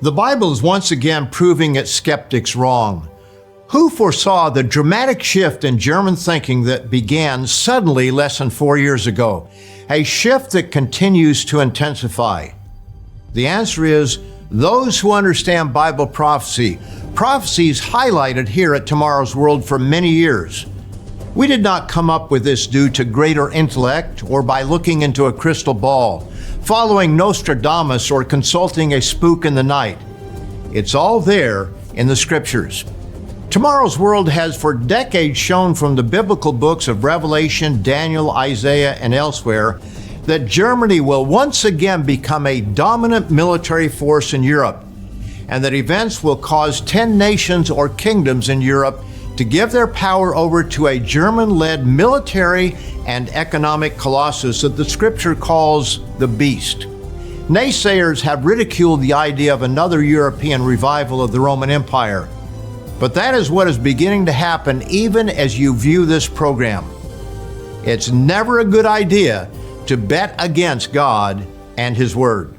The Bible is once again proving its skeptics wrong. Who foresaw the dramatic shift in German thinking that began suddenly less than 4 years ago? A shift that continues to intensify. The answer is those who understand Bible prophecy. Prophecies highlighted here at Tomorrow's World for many years. We did not come up with this due to greater intellect or by looking into a crystal ball, following Nostradamus or consulting a spook in the night. It's all there in the scriptures. Tomorrow's World has for decades shown from the biblical books of Revelation, Daniel, Isaiah, and elsewhere that Germany will once again become a dominant military force in Europe, and that events will cause 10 nations or kingdoms in Europe to give their power over to a German-led military and economic colossus that the scripture calls the Beast. Naysayers have ridiculed the idea of another European revival of the Roman Empire, but that is what is beginning to happen even as you view this program. It's never a good idea to bet against God and His Word.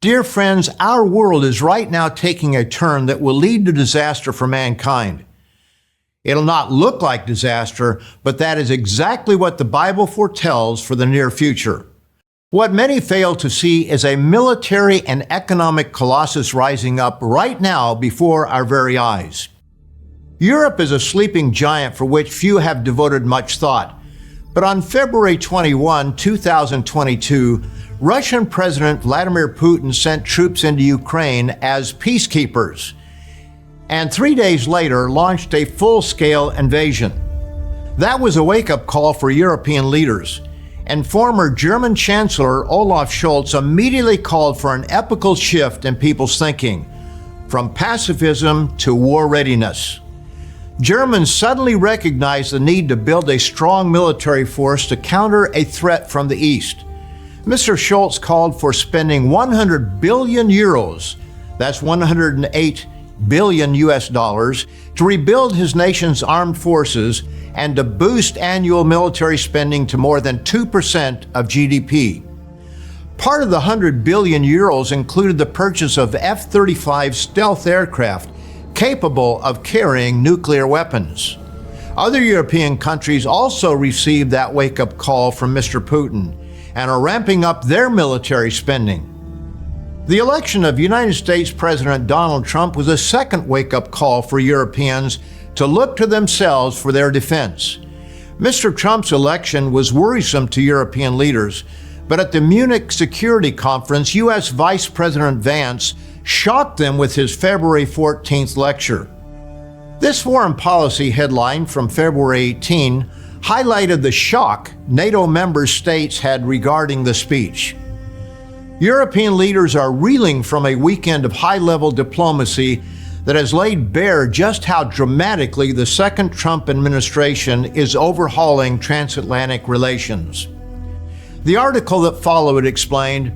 Dear friends, our world is right now taking a turn that will lead to disaster for mankind. It'll not look like disaster, but that is exactly what the Bible foretells for the near future. What many fail to see is a military and economic colossus rising up right now before our very eyes. Europe is a sleeping giant for which few have devoted much thought. But on February 21, 2022, Russian President Vladimir Putin sent troops into Ukraine as peacekeepers, and 3 days later launched a full-scale invasion. That was a wake-up call for European leaders, and former German Chancellor Olaf Scholz immediately called for an epochal shift in people's thinking, from pacifism to war readiness. Germans suddenly recognized the need to build a strong military force to counter a threat from the east. Mr. Scholz called for spending 100 billion euros, that's 108 billion US dollars, to rebuild his nation's armed forces and to boost annual military spending to more than 2% of GDP. Part of the 100 billion euros included the purchase of F-35 stealth aircraft capable of carrying nuclear weapons. Other European countries also received that wake-up call from Mr. Putin and are ramping up their military spending. The election of United States President Donald Trump was a second wake-up call for Europeans to look to themselves for their defense. Mr. Trump's election was worrisome to European leaders, but at the Munich Security Conference, U.S. Vice President Vance shocked them with his February 14th lecture. This foreign policy headline from February 18 highlighted the shock NATO member states had regarding the speech. European leaders are reeling from a weekend of high-level diplomacy that has laid bare just how dramatically the second Trump administration is overhauling transatlantic relations. The article that followed explained,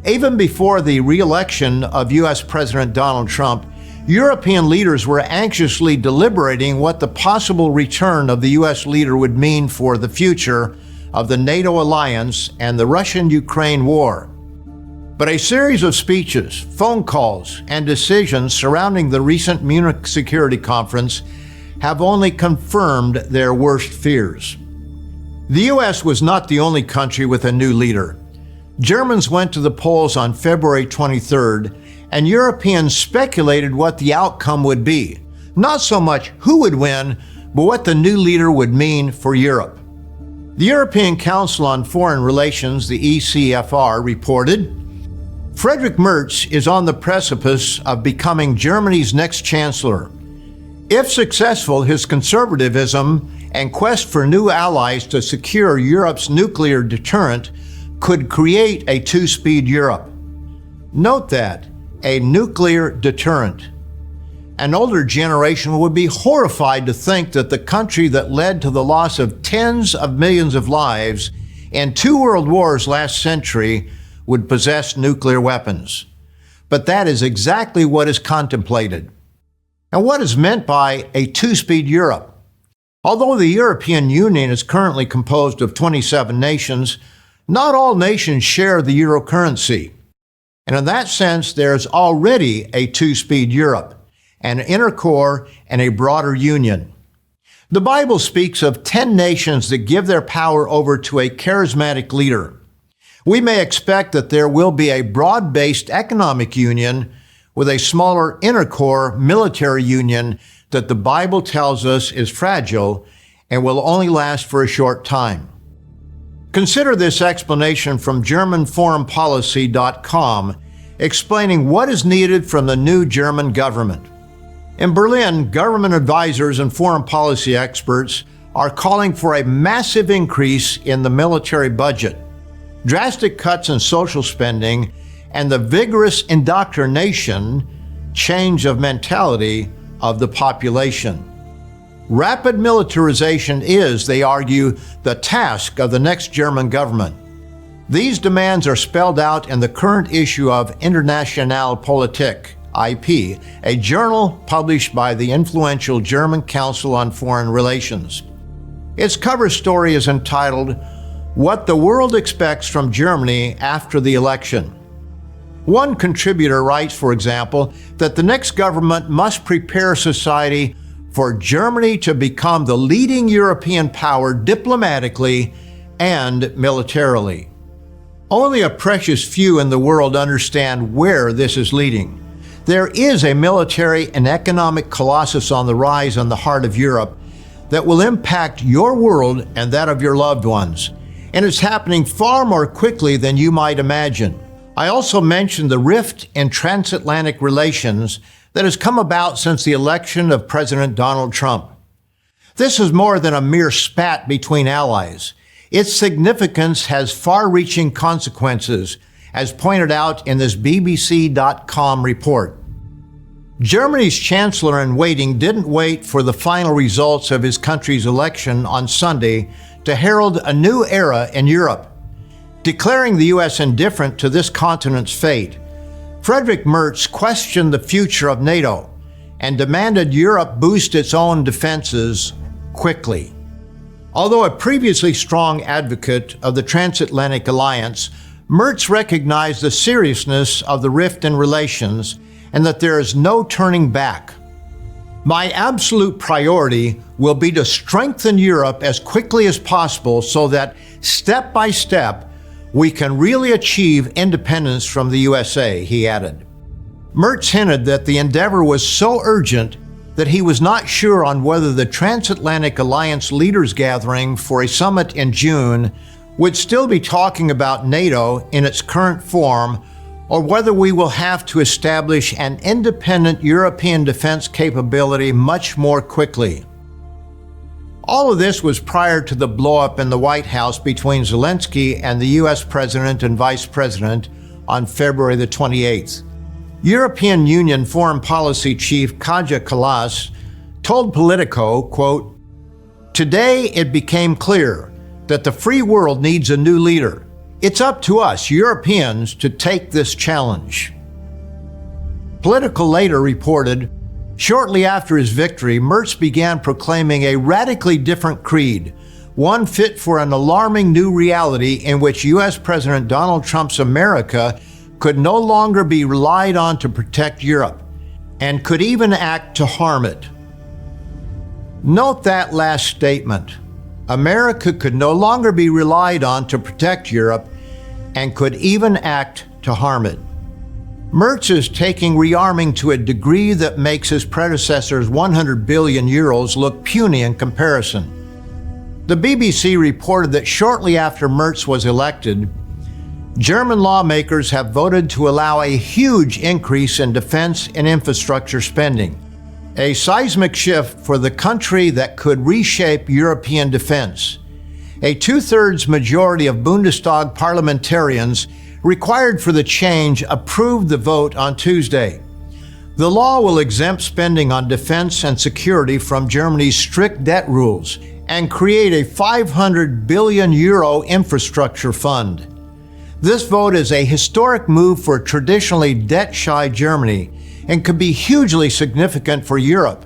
even before the re-election of U.S. President Donald Trump, European leaders were anxiously deliberating what the possible return of the U.S. leader would mean for the future of the NATO alliance and the Russian-Ukraine war. But a series of speeches, phone calls, and decisions surrounding the recent Munich Security Conference have only confirmed their worst fears. The U.S. was not the only country with a new leader. Germans went to the polls on February 23rd, and Europeans speculated what the outcome would be. Not so much who would win, but what the new leader would mean for Europe. The European Council on Foreign Relations, the ECFR, reported, Friedrich Merz is on the precipice of becoming Germany's next chancellor. If successful, his conservatism and quest for new allies to secure Europe's nuclear deterrent could create a two-speed Europe. Note that, a nuclear deterrent. An older generation would be horrified to think that the country that led to the loss of tens of millions of lives in 2 world wars last century would possess nuclear weapons. But that is exactly what is contemplated. And what is meant by a two-speed Europe? Although the European Union is currently composed of 27 nations, not all nations share the euro currency. And in that sense, there's already a two-speed Europe, an inner core and a broader union. The Bible speaks of 10 nations that give their power over to a charismatic leader. We may expect that there will be a broad-based economic union with a smaller inner core military union that the Bible tells us is fragile and will only last for a short time. Consider this explanation from GermanForeignPolicy.com, explaining what is needed from the new German government. In Berlin, government advisors and foreign policy experts are calling for a massive increase in the military budget, drastic cuts in social spending, and the vigorous indoctrination, change of mentality of the population. Rapid militarization is, they argue, the task of the next German government. These demands are spelled out in the current issue of Internationale Politik, IP, a journal published by the influential German Council on Foreign Relations. Its cover story is entitled, "What the World Expects from Germany After the Election." One contributor writes, for example, that the next government must prepare society for Germany to become the leading European power diplomatically and militarily. Only a precious few in the world understand where this is leading. There is a military and economic colossus on the rise in the heart of Europe that will impact your world and that of your loved ones, and it's happening far more quickly than you might imagine. I also mentioned the rift in transatlantic relations that has come about since the election of President Donald Trump. This is more than a mere spat between allies. Its significance has far-reaching consequences, as pointed out in this BBC.com report. Germany's chancellor-in-waiting didn't wait for the final results of his country's election on Sunday to herald a new era in Europe. Declaring the U.S. indifferent to this continent's fate, Friedrich Merz questioned the future of NATO and demanded Europe boost its own defenses quickly. Although a previously strong advocate of the transatlantic alliance, Merz recognized the seriousness of the rift in relations and that there is no turning back. "My absolute priority will be to strengthen Europe as quickly as possible so that, step by step, we can really achieve independence from the USA," he added. Merz hinted that the endeavor was so urgent that he was not sure on whether the Transatlantic Alliance Leaders Gathering for a summit in June would still be talking about NATO in its current form, or whether we will have to establish an independent European defense capability much more quickly. All of this was prior to the blow-up in the White House between Zelensky and the U.S. President and Vice President on February the 28th. European Union Foreign Policy Chief Kaja Kallas told Politico, quote, "Today it became clear that the free world needs a new leader. It's up to us, Europeans, to take this challenge." Politico later reported, shortly after his victory, Merz began proclaiming a radically different creed, one fit for an alarming new reality in which U.S. President Donald Trump's America could no longer be relied on to protect Europe, and could even act to harm it. Note that last statement. America could no longer be relied on to protect Europe, and could even act to harm it. Merz is taking rearming to a degree that makes his predecessor's 100 billion euros look puny in comparison. The BBC reported that shortly after Merz was elected, German lawmakers have voted to allow a huge increase in defense and infrastructure spending, a seismic shift for the country that could reshape European defense. A two-thirds majority of Bundestag parliamentarians required for the change approved the vote on Tuesday. The law will exempt spending on defense and security from Germany's strict debt rules and create a 500 billion euro infrastructure fund. This vote is a historic move for traditionally debt-shy Germany and could be hugely significant for Europe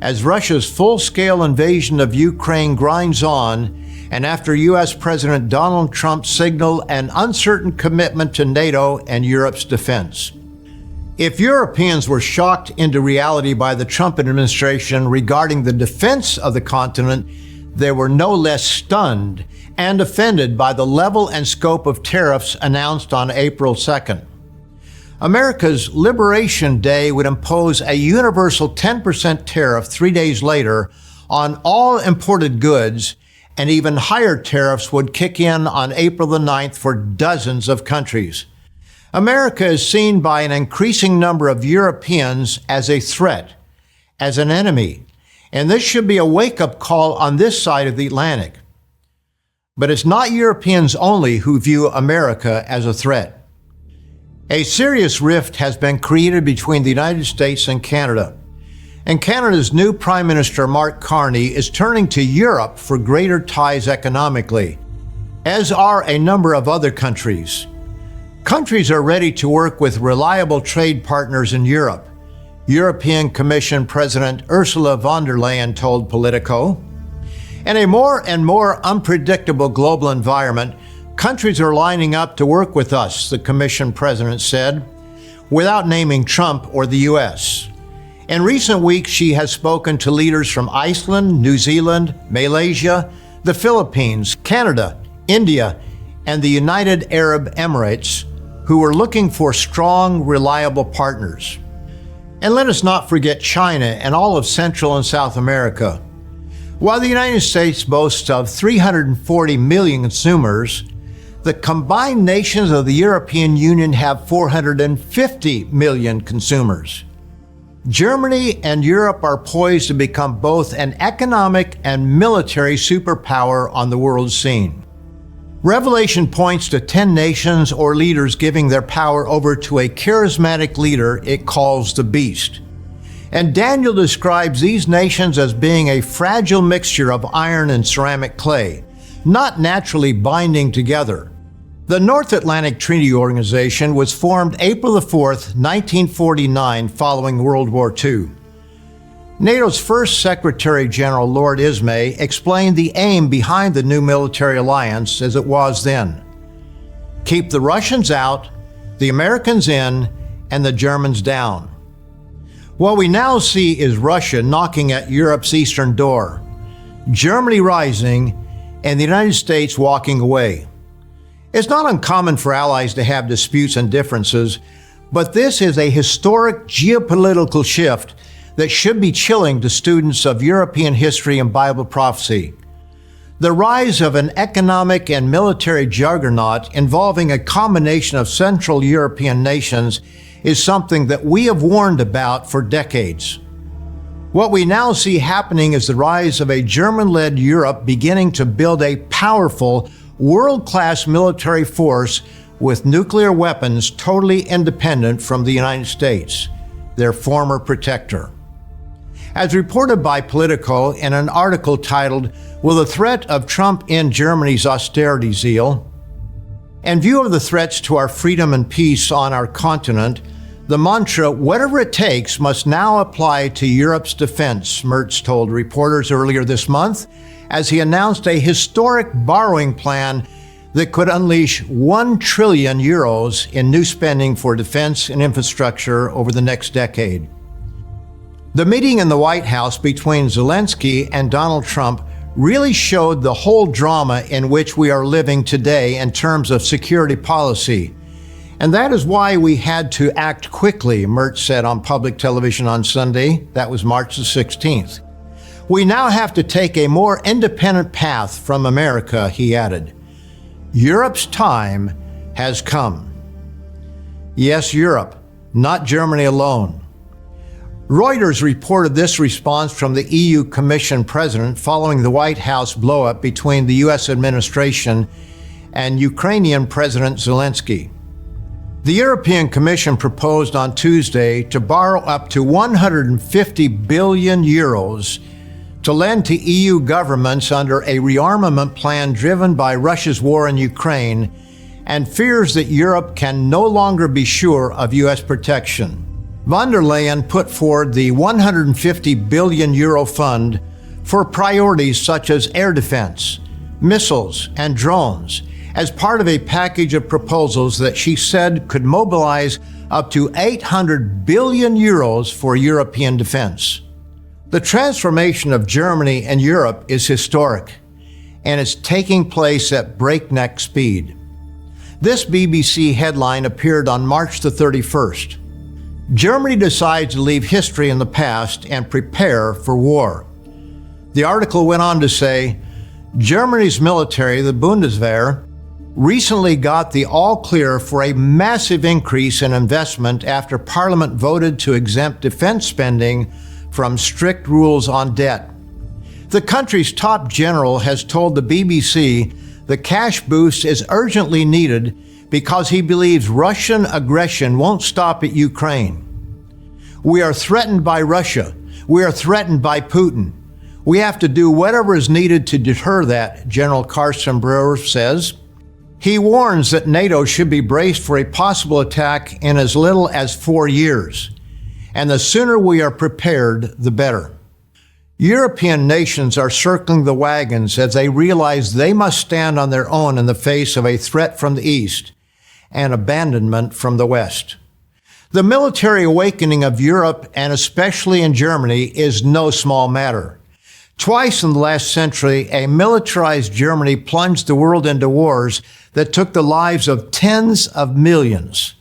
as Russia's full-scale invasion of Ukraine grinds on and after U.S. President Donald Trump signaled an uncertain commitment to NATO and Europe's defense. If Europeans were shocked into reality by the Trump administration regarding the defense of the continent, they were no less stunned and offended by the level and scope of tariffs announced on April 2nd. America's Liberation Day would impose a universal 10% tariff 3 days later on all imported goods, and even higher tariffs would kick in on April the 9th for dozens of countries. America is seen by an increasing number of Europeans as a threat, as an enemy, and this should be a wake-up call on this side of the Atlantic. But it's not Europeans only who view America as a threat. A serious rift has been created between the United States and Canada. And Canada's new Prime Minister, Mark Carney, is turning to Europe for greater ties economically, as are a number of other countries. Countries are ready to work with reliable trade partners in Europe, European Commission President Ursula von der Leyen told Politico. In a more and more unpredictable global environment, countries are lining up to work with us, the Commission President said, without naming Trump or the U.S. In recent weeks, she has spoken to leaders from Iceland, New Zealand, Malaysia, the Philippines, Canada, India, and the United Arab Emirates, who are looking for strong, reliable partners. And let us not forget China and all of Central and South America. While the United States boasts of 340 million consumers, the combined nations of the European Union have 450 million consumers. Germany and Europe are poised to become both an economic and military superpower on the world scene. Revelation points to 10 nations or leaders giving their power over to a charismatic leader it calls the Beast. And Daniel describes these nations as being a fragile mixture of iron and ceramic clay, not naturally binding together. The North Atlantic Treaty Organization was formed April 4th, 1949, following World War II. NATO's first Secretary General, Lord Ismay, explained the aim behind the new military alliance as it was then. Keep the Russians out, the Americans in, and the Germans down. What we now see is Russia knocking at Europe's eastern door, Germany rising, and the United States walking away. It's not uncommon for allies to have disputes and differences, but this is a historic geopolitical shift that should be chilling to students of European history and Bible prophecy. The rise of an economic and military juggernaut involving a combination of Central European nations is something that we have warned about for decades. What we now see happening is the rise of a German-led Europe beginning to build a powerful, world-class military force with nuclear weapons totally independent from the United States, their former protector. As reported by Politico in an article titled, "Will the Threat of Trump End Germany's Austerity Zeal?" In view of the threats to our freedom and peace on our continent, the mantra, "whatever it takes," must now apply to Europe's defense, Merz told reporters earlier this month, as he announced a historic borrowing plan that could unleash 1 trillion euros in new spending for defense and infrastructure over the next decade. The meeting in the White House between Zelensky and Donald Trump really showed the whole drama in which we are living today in terms of security policy. And that is why we had to act quickly, Merz said on public television on Sunday. That was March the 16th. We now have to take a more independent path from America, he added. Europe's time has come. Yes, Europe, not Germany alone. Reuters reported this response from the EU Commission President following the White House blow-up between the U.S. administration and Ukrainian President Zelensky. The European Commission proposed on Tuesday to borrow up to 150 billion euros to lend to EU governments under a rearmament plan driven by Russia's war in Ukraine and fears that Europe can no longer be sure of U.S. protection. Von der Leyen put forward the 150 billion euro fund for priorities such as air defense, missiles, and drones as part of a package of proposals that she said could mobilize up to 800 billion euros for European defense. The transformation of Germany and Europe is historic, and it's taking place at breakneck speed. This BBC headline appeared on March the 31st. Germany decides to leave history in the past and prepare for war. The article went on to say, Germany's military, the Bundeswehr, recently got the all-clear for a massive increase in investment after Parliament voted to exempt defense spending from strict rules on debt. The country's top general has told the BBC the cash boost is urgently needed because he believes Russian aggression won't stop at Ukraine. We are threatened by Russia. We are threatened by Putin. We have to do whatever is needed to deter that, General Carsten Breuer says. He warns that NATO should be braced for a possible attack in as little as 4 years, and the sooner we are prepared, the better. European nations are circling the wagons as they realize they must stand on their own in the face of a threat from the East and abandonment from the West. The military awakening of Europe, and especially in Germany, is no small matter. Twice in the last century, a militarized Germany plunged the world into wars that took the lives of tens of millions.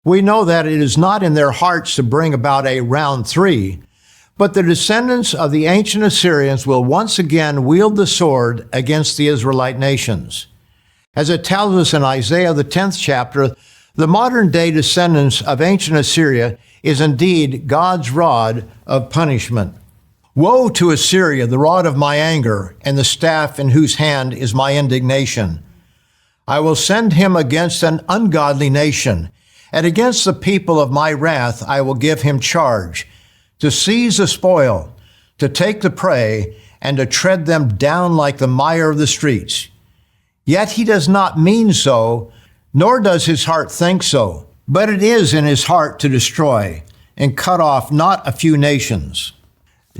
We know that it is not in their hearts to bring about a round three, but the descendants of the ancient Assyrians will once again wield the sword against the Israelite nations. As it tells us in Isaiah, the 10th chapter, the modern-day descendants of ancient Assyria is indeed God's rod of punishment. Woe to Assyria, the rod of my anger, and the staff in whose hand is my indignation. I will send him against an ungodly nation, and against the people of my wrath I will give him charge, to seize the spoil, to take the prey, and to tread them down like the mire of the streets. Yet he does not mean so, nor does his heart think so, but it is in his heart to destroy and cut off not a few nations.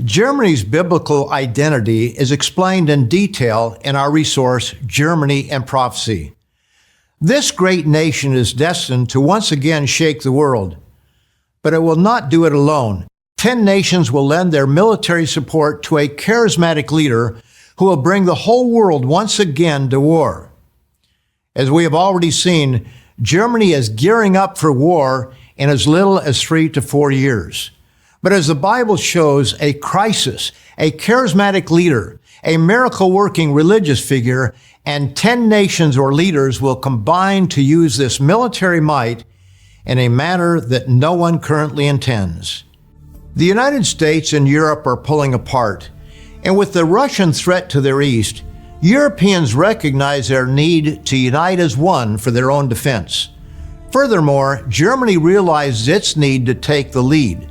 Germany's biblical identity is explained in detail in our resource, Germany and Prophecy. This great nation is destined to once again shake the world, but it will not do it alone. 10 nations will lend their military support to a charismatic leader who will bring the whole world once again to war. As we have already seen, Germany is gearing up for war in as little as 3 to 4 years. But as the Bible shows, a crisis, a charismatic leader, a miracle-working religious figure, and 10 nations or leaders will combine to use this military might in a manner that no one currently intends. The United States and Europe are pulling apart, and with the Russian threat to their east, Europeans recognize their need to unite as one for their own defense. Furthermore, Germany realizes its need to take the lead.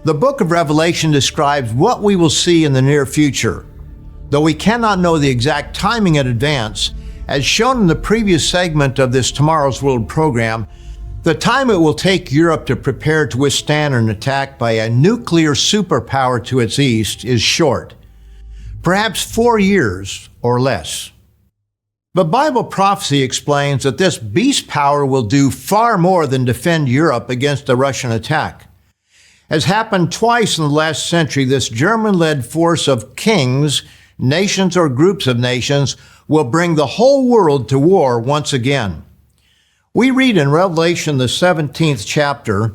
The book of Revelation describes what we will see in the near future. Though we cannot know the exact timing in advance, as shown in the previous segment of this Tomorrow's World program, the time it will take Europe to prepare to withstand an attack by a nuclear superpower to its east is short, perhaps 4 years or less. But Bible prophecy explains that this beast power will do far more than defend Europe against a Russian attack. As happened twice in the last century, this German-led force of kings, nations or groups of nations, will bring the whole world to war once again. We read in Revelation, the 17th chapter,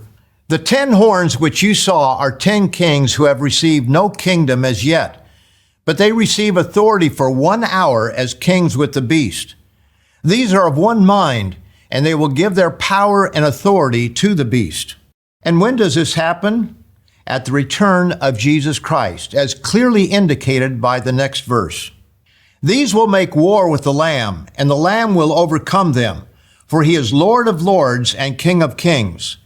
"The 10 horns which you saw are 10 kings who have received no kingdom as yet, but they receive authority for 1 hour as kings with the beast. These are of one mind, and they will give their power and authority to the beast." And when does this happen? At the return of Jesus Christ, as clearly indicated by the next verse. "These will make war with the Lamb, and the Lamb will overcome them, for he is Lord of lords and King of kings.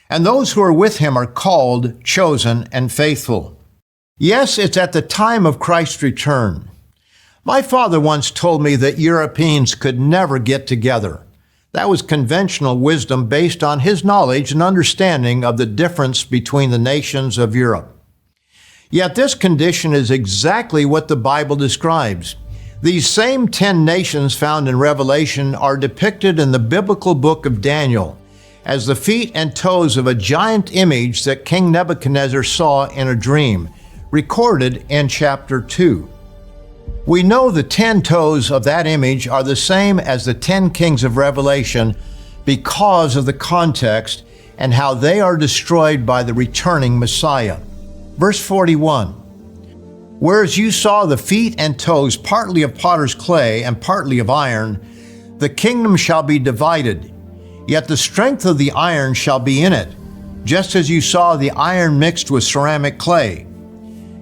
And those who are with him are called, chosen, and faithful." Yes, it's at the time of Christ's return. My father once told me that Europeans could never get together. That was conventional wisdom based on his knowledge and understanding of the difference between the nations of Europe. Yet this condition is exactly what the Bible describes. These same 10 nations found in Revelation are depicted in the biblical book of Daniel as the feet and toes of a giant image that King Nebuchadnezzar saw in a dream, recorded in chapter 2. We know the 10 toes of that image are the same as the 10 kings of Revelation because of the context and how they are destroyed by the returning Messiah. Verse 41, whereas you saw the feet and toes partly of potter's clay and partly of iron, the kingdom shall be divided, yet the strength of the iron shall be in it, just as you saw the iron mixed with ceramic clay.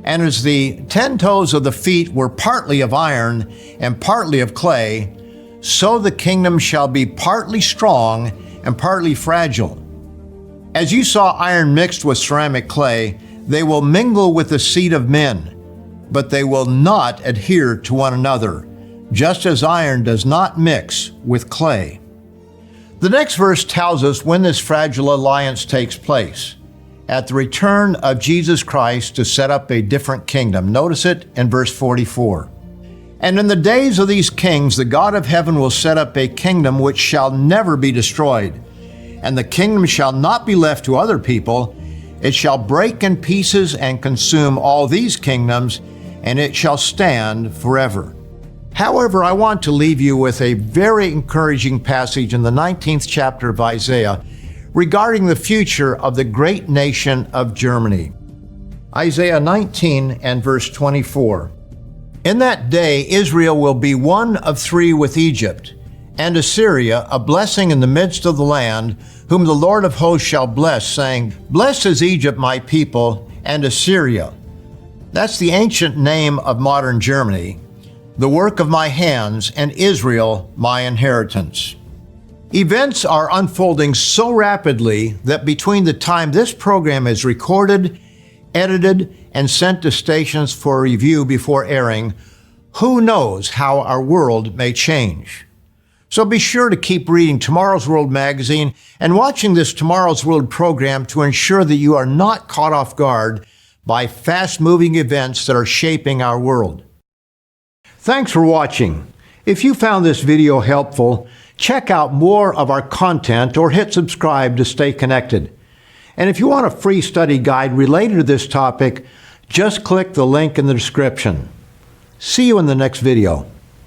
And as the 10 toes of the feet were partly of iron and partly of clay, so the kingdom shall be partly strong and partly fragile. As you saw iron mixed with ceramic clay, they will mingle with the seed of men, but they will not adhere to one another, just as iron does not mix with clay. The next verse tells us when this fragile alliance takes place. At the return of Jesus Christ to set up a different kingdom. Notice it in verse 44. And in the days of these kings, the God of heaven will set up a kingdom which shall never be destroyed. And the kingdom shall not be left to other people. It shall break in pieces and consume all these kingdoms, and it shall stand forever. However, I want to leave you with a very encouraging passage in the 19th chapter of Isaiah regarding the future of the great nation of Germany. Isaiah 19 and verse 24. In that day Israel will be one of three with Egypt, and Assyria a blessing in the midst of the land, whom the Lord of hosts shall bless, saying, Blessed is Egypt, my people, and Assyria. That's the ancient name of modern Germany, the work of my hands, and Israel, my inheritance. Events are unfolding so rapidly that between the time this program is recorded, edited, and sent to stations for review before airing, who knows how our world may change. So be sure to keep reading Tomorrow's World magazine and watching this Tomorrow's World program to ensure that you are not caught off guard by fast-moving events that are shaping our world. Thanks for watching. If you found this video helpful, check out more of our content or hit subscribe to stay connected. And if you want a free study guide related to this topic, just click the link in the description. See you in the next video.